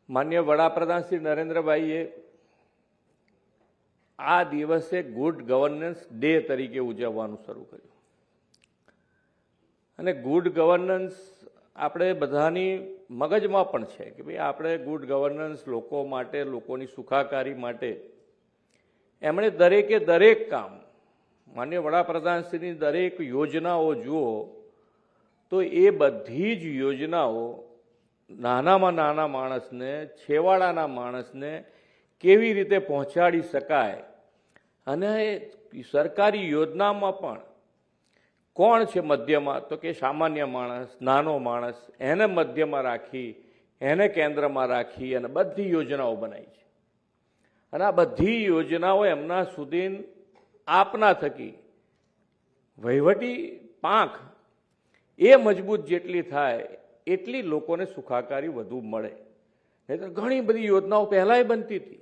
માનનીય વડાપ્રધાન શ્રી નરેન્દ્રભાઈએ આ દિવસે ગુડ ગવર્નન્સ ડે તરીકે ઉજવવાનું શરૂ કર્યું અને ગુડ ગવર્નન્સ આપણે બધાની મગજમાં પણ છે કે ભાઈ આપણે ગુડ ગવર્નન્સ લોકો માટે, લોકોની સુખાકારી માટે એમણે દરેકે દરેક કામ, માનનીય વડાપ્રધાનશ્રીની દરેક યોજનાઓ જુઓ તો એ બધી જ યોજનાઓ નાનામાં નાના માણસને, છેવાડાના માણસને કેવી રીતે પહોંચાડી શકાય અને સરકારી યોજનામાં પણ કોણ છે મધ્યમાં, તો કે સામાન્ય માણસ, નાનો માણસ, એને મધ્યમાં રાખી, એને કેન્દ્રમાં રાખી અને બધી યોજનાઓ બનાવી છે. અને આ બધી યોજનાઓ એમના સુધી આપના થકી વહીવટી પાંખ એ મજબૂત જેટલી થાય એટલી લોકોને સુખાકારી વધુ મળે. નહીં તો ઘણી બધી યોજનાઓ પહેલાંય બનતી હતી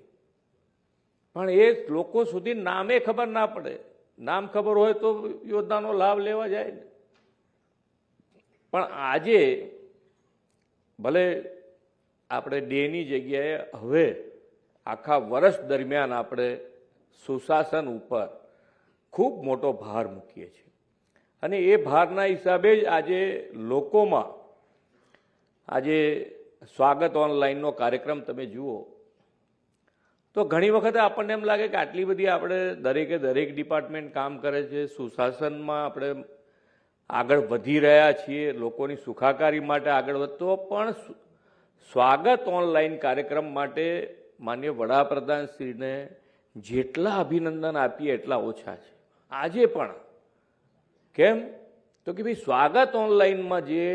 પણ એ લોકો સુધી નામે ખબર ના પડે. નામ ખબર હોય તો યોજનાનો લાભ લેવા જાય ને. પણ આજે ભલે આપણે ડેની જગ્યાએ હવે આખા વર્ષ દરમિયાન આપણે સુશાસન ઉપર ખૂબ મોટો ભાર મૂકીએ છીએ અને એ ભારના હિસાબે જ આજે લોકોમાં આજે સ્વાગત ઓનલાઈનનો કાર્યક્રમ તમે જુઓ તો ઘણી વખતે આપણને એમ લાગે કે આટલી બધી આપણે દરેકે દરેક ડિપાર્ટમેન્ટ કામ કરે છે, સુશાસનમાં આપણે આગળ વધી રહ્યા છીએ, લોકોની સુખાકારી માટે આગળ વધતો, પણ સ્વાગત ઓનલાઈન કાર્યક્રમ માટે માનનીય વડાપ્રધાનશ્રીને જેટલા અભિનંદન આપીએ એટલા ઓછા છે. આજે પણ કેમ તો કે ભાઈ સ્વાગત ઓનલાઈનમાં જે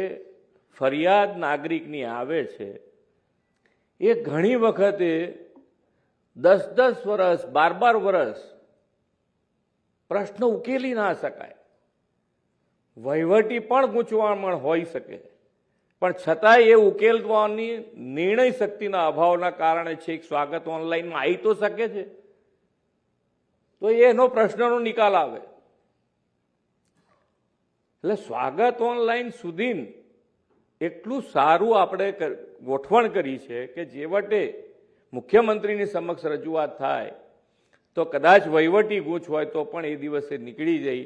ફરિયાદ નાગરિકની આવે છે એ ઘણી વખતે 10-10 વર્ષ, 12-12 વર્ષ પ્રશ્ન ઉકેલી ના શકાય. વહીવટી પણ ગૂંચવણ હોઈ શકે પણ છતાંય એ ઉકેલવાની નિર્ણય શક્તિના અભાવના કારણે છે સ્વાગત ઓનલાઈનમાં આવી તો શકે છે તો એનો પ્રશ્નનો નિકાલ આવે. એટલે સ્વાગત ઓનલાઈન સુધી એટલું સારું આપણે ગોઠવણ કરી છે કે છેવટે મુખ્યમંત્રીની સમક્ષ રજૂઆત થાય તો કદાચ વહીવટી ગૂંચ હોય તો પણ એ દિવસે નીકળી જઈ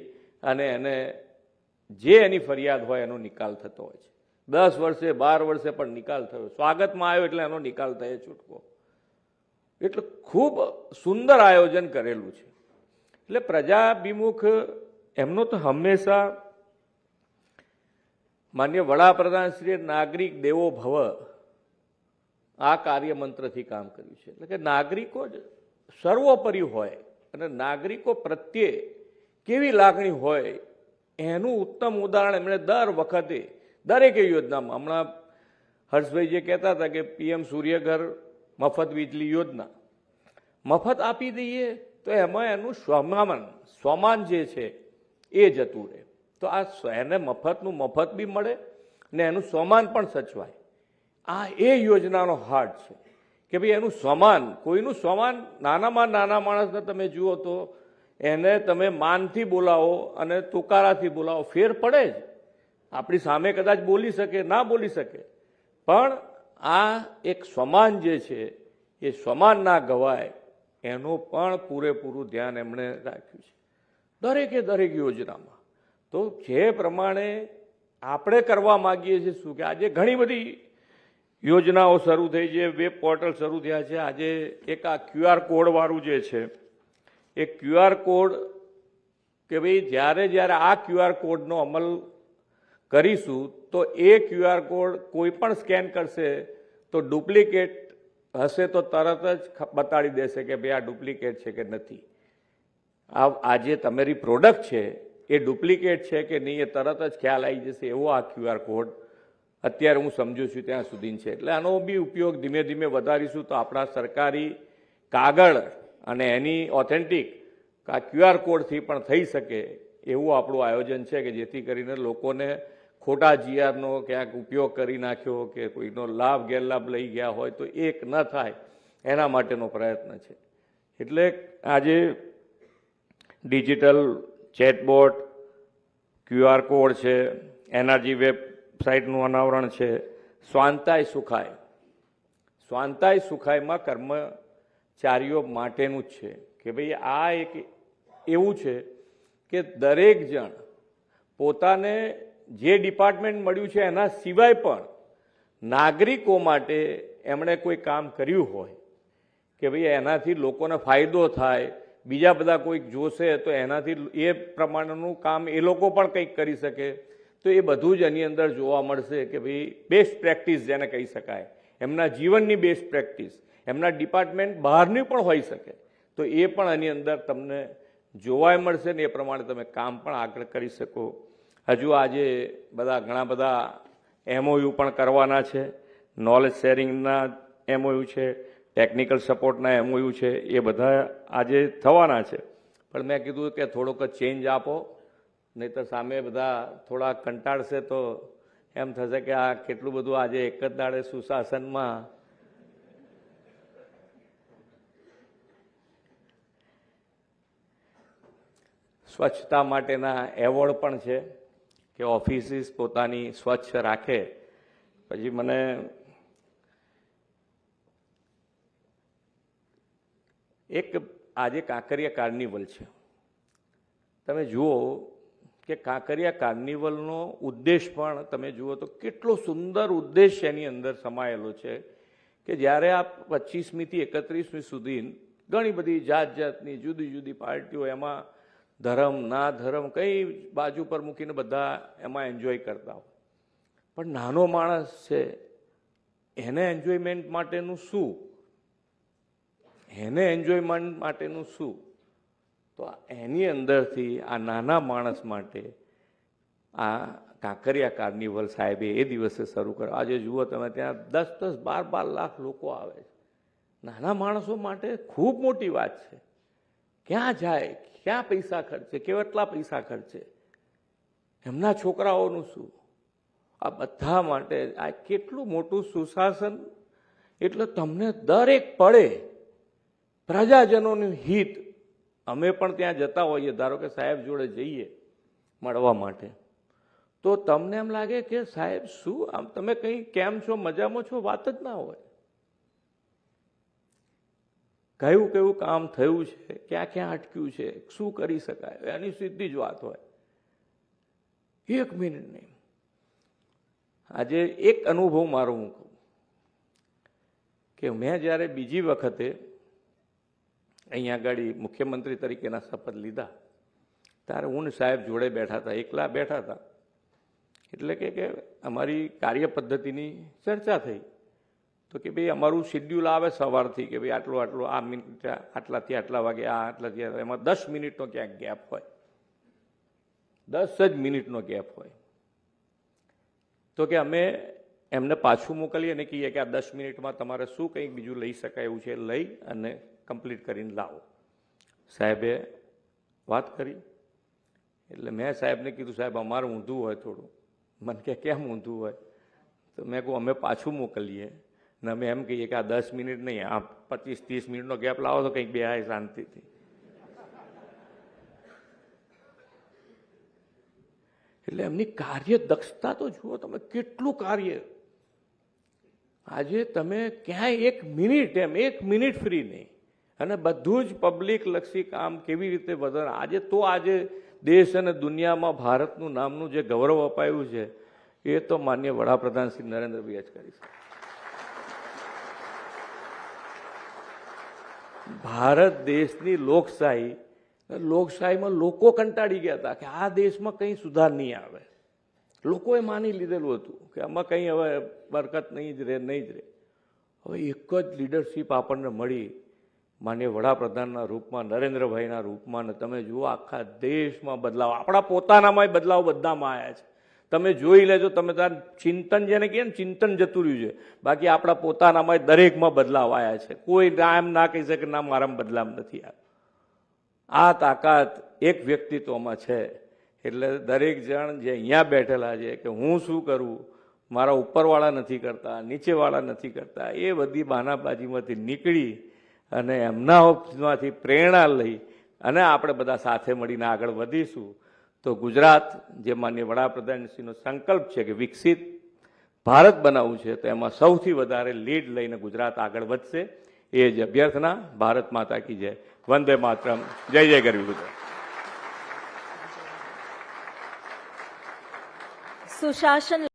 અને એને જે એની ફરિયાદ હોય એનો નિકાલ થતો હોય છે. 10 વર્ષે, 12 વર્ષે પણ નિકાલ થયો. સ્વાગતમાં આવ્યો એટલે એનો નિકાલ થયો છૂટકો. એટલે ખૂબ સુંદર આયોજન કરેલું છે. એટલે પ્રજાભિમુખ એમનો તો હંમેશા માન્ય વડાપ્રધાનશ્રીએ નાગરિક દેવો ભવ આ કાર્યમંત્રથી કામ કર્યું છે. એટલે કે નાગરિકો જ સર્વોપરી હોય અને નાગરિકો પ્રત્યે કેવી લાગણી હોય એનું ઉત્તમ ઉદાહરણ એમણે દર વખતે દરેક યોજનામાં, હમણાં હર્ષભાઈ જે કહેતા હતા કે PM સૂર્યઘર મફત વીજળી યોજના મફત આપી દઈએ તો એમાં એનું સ્વમાન જે છે એ જતું રહે. તો આ એને મફતનું મફત બી મળે ને એનું સ્વમાન પણ સચવાય. આ એ યોજનાનો હાર્ટ છે કે ભાઈ એનું સ્વમાન, કોઈનું સ્વમાન, નાનામાં નાના માણસને તમે જુઓ તો એને તમે માનથી બોલાવો અને તુકારાથી બોલાવો ફેર પડે જ. આપણી સામે કદાચ બોલી શકે, ના બોલી શકે, પણ આ એક સ્વમાન જે છે એ સ્વમાન ના ગવાય એનું પણ પૂરેપૂરું ધ્યાન એમણે રાખ્યું છે દરેકે દરેક યોજનામાં. તો જે પ્રમાણે આપણે કરવા માગીએ છીએ શું કે આજે ઘણી બધી યોજનાઓ શરૂ થઈ છે, વેબ પોર્ટલ શરૂ થયા છે. આજે એક આ QR કોડવાળું જે છે એ QR કોડ કે ભાઈ જ્યારે આ QR કોડનો અમલ કરીશું તો એ QR કોડ કોઈ પણ સ્કેન કરશે તો ડુપ્લિકેટ હશે તો તરત જ બતાડી દેશે કે ભાઈ આ ડુપ્લિકેટ છે કે નથી. આ જે તમારી પ્રોડક્ટ છે એ ડુપ્લિકેટ છે કે નહીં એ તરત જ ખ્યાલ આવી જશે એવો આ QR કોડ અત્યારે હું સમજુ છું ત્યાં સુધી છે. એટલે આનો બી ઉપયોગ ધીમે ધીમે વધારીશું તો આપણા સરકારી કાગળ અને એની ઓથેન્ટિક આ QR કોડથી પણ થઈ શકે એવું આપણું આયોજન છે કે જેથી કરીને લોકોને ખોટા GRનો ક્યાંક ઉપયોગ કરી નાખ્યો કે કોઈનો લાભ ગેરલાભ લઈ ગયા હોય તો એક ન થાય એના માટેનો પ્રયત્ન છે. એટલે આજે ડિજિટલ ચેટબોટ, QR કોડ છે, NRG વેબસાઇટનું અનાવરણ છે, સ્વાંતાય સુખાય. સ્વાંતાય સુખાયમાં કર્મચારીઓ માટેનું જ છે કે ભાઈ આ એક એવું છે કે દરેક જણ પોતાને જે ડિપાર્ટમેન્ટ મળ્યું છે એના સિવાય પણ નાગરિકો માટે એમણે કોઈ કામ કર્યું હોય કે ભાઈ એનાથી લોકોને ફાયદો થાય, બીજા બધા કોઈક જોશે તો એનાથી એ પ્રમાણેનું કામ એ લોકો પણ કંઈક કરી શકે, તો એ બધું જ એની અંદર જોવા મળશે કે ભાઈ બેસ્ટ પ્રેક્ટિસ જેને કહી શકાય, એમના જીવનની બેસ્ટ પ્રેક્ટિસ, એમના ડિપાર્ટમેન્ટ બહારની પણ હોઈ શકે, તો એ પણ એની અંદર તમને જોવા મળશે ને એ પ્રમાણે તમે કામ પણ આગળ કરી શકો. હજુ આજે બધા ઘણા બધા MOU પણ કરવાના છે, નોલેજ શેરિંગના MOU છે, ટેકનિકલ સપોર્ટના MOU છે, એ બધા આજે થવાના છે. પણ મેં કીધું કે થોડોક ચેન્જ આપો, નહીંતર સામે બધા થોડા કંટાળશે તો એમ થશે કે આ કેટલું બધું આજે એક જ દાડે સુશાસનમાં. સ્વચ્છતા માટેના એવોર્ડ પણ છે કે ઓફિસીસ પોતાની સ્વચ્છ રાખે. પછી મને એક આજે કાંકરિયા કાર્નિવલ છે, તમે જુઓ કે કાંકરિયા કાર્નિવલનો ઉદ્દેશ પણ તમે જુઓ તો કેટલો સુંદર ઉદ્દેશ એની અંદર સમાયેલો છે કે જ્યારે આ 25મી થી 31મી સુધી ઘણી બધી જાત જાતની જુદી જુદી પાર્ટીઓ એમાં ધર્મ ના ધર્મ કઈ બાજુ પર મૂકીને બધા એમાં એન્જોય કરતા હોય, પણ નાનો માણસ છે એને એન્જોયમેન્ટ માટેનું શું, એને એન્જોયમેન્ટ માટેનું શું, તો એની અંદરથી આ નાના માણસ માટે આ કાંકરિયા કાર્નિવલ સાહેબે એ દિવસે શરૂ કર્યો. આજે જુઓ તમે ત્યાં 10-10, 12-12 લાખ લોકો આવે છે. નાના માણસો માટે ખૂબ મોટી વાત છે. ક્યાં જાય, ક્યાં પૈસા ખર્ચે, કેટલા પૈસા ખર્ચે, એમના છોકરાઓનું શું, આ બધા માટે આ કેટલું મોટું સુશાસન. એટલે તમને દરેક પળે પ્રજાજનોનું હિત. અમે પણ ત્યાં જતા હોઈએ, ધારો કે સાહેબ જોડે જઈએ મળવા માટે, તો તમને એમ લાગે કે સાહેબ શું આમ તમે કંઈ કેમ છો, મજામાં છો, વાત જ ના હોય. કયું કયું કામ થયું છે, ક્યાં ક્યાં અટક્યું છે, શું કરી શકાય, એની સીધી જ વાત હોય. 1 મિનિટ નહીં. આજે એક અનુભવ મારો હું કહું કે મેં જ્યારે બીજી વખતે અહીંયા આગળ મુખ્યમંત્રી તરીકેના શપથ લીધા ત્યારે હું સાહેબ જોડે બેઠા હતા, એકલા બેઠા હતા. એટલે કે અમારી કાર્ય પદ્ધતિની ચર્ચા થઈ. તો કે ભાઈ અમારું શેડ્યુલ આવે સવારથી કે ભાઈ આટલું આટલું આ મિનિટ આટલાથી આટલા વાગે આ આટલાથી એમાં 10 મિનિટનો ક્યાંક ગેપ હોય, 10 જ મિનિટનો ગેપ હોય. તો કે અમે એમને પાછું મોકલીએ અને કહીએ કે આ 10 મિનિટમાં તમારે શું કંઈક બીજું લઈ શકાય એવું છે લઈ અને કમ્પ્લીટ કરીને લાવો. સાહેબે વાત કરી એટલે મેં સાહેબને કીધું સાહેબ અમારું ઊંધું હોય થોડું. મને કે કેમ ઊંધું હોય? તો મેં કહું અમે પાછું મોકલીએ ને અમે એમ કહીએ કે આ 10 મિનિટ નહીં, આ 25-30 મિનિટનો ગેપ લાવો તો કંઈક બેહાય શાંતિથી. એટલે એમની કાર્ય દક્ષતા તો જુઓ તમે, કેટલું કાર્ય. આજે તમે ક્યાંય 1 મિનિટ એમ 1 મિનિટ ફ્રી નહીં, અને બધું જ પબ્લિક લક્ષી કામ કેવી રીતે વધારે. આજે તો આજે દેશ અને દુનિયામાં ભારતનું નામનું જે ગૌરવ અપાયું છે એ તો માનનીય વડાપ્રધાન શ્રી નરેન્દ્રભાઈ જ કરી શકે. ભારત દેશની લોકશાહીમાં લોકો કંટાળી ગયા હતા કે આ દેશમાં કંઈ સુધાર નહીં આવે. લોકોએ માની લીધેલું હતું કે આમાં કંઈ હવે બરકત નહીં જ રહે. હવે એક જ લીડરશીપ આપણને મળી માનનીય વડાપ્રધાનના રૂપમાં, નરેન્દ્રભાઈના રૂપમાં, ને તમે જુઓ આખા દેશમાં બદલાવ, આપણા પોતાનામાં બદલાવ બધામાં આવ્યા છે. તમે જોઈ લેજો, તમે તાર ચિંતન જેને કહે ને ચિંતન જતું રહ્યું છે, બાકી આપણા પોતાનામાં દરેકમાં બદલાવ આવ્યા છે. કોઈ એમ ના કહી શકે ના મારામાં બદલાવ નથી આવ્યો. આ તાકાત એક વ્યક્તિત્વમાં છે. એટલે દરેક જણ જે અહીંયા બેઠેલા છે કે હું શું કરું, મારા ઉપરવાળા નથી કરતા, નીચેવાળા નથી કરતા, એ બધી બહાનાબાજીમાંથી નીકળી અને એમનામાંથી પ્રેરણા લઈ અને આપણે બધા સાથે મળીને આગળ વધીશું તો ગુજરાત જે માનનીય વડાપ્રધાનશ્રીનો સંકલ્પ છે કે વિકસિત ભારત બનાવવું છે તો એમાં સૌથી વધારે લીડ લઈને ગુજરાત આગળ વધશે એ જ અભ્યર્થના. ભારત માતા કી જય. વંદે માતરમ. જય જય ગરવી ગુજરાત. સુશાસન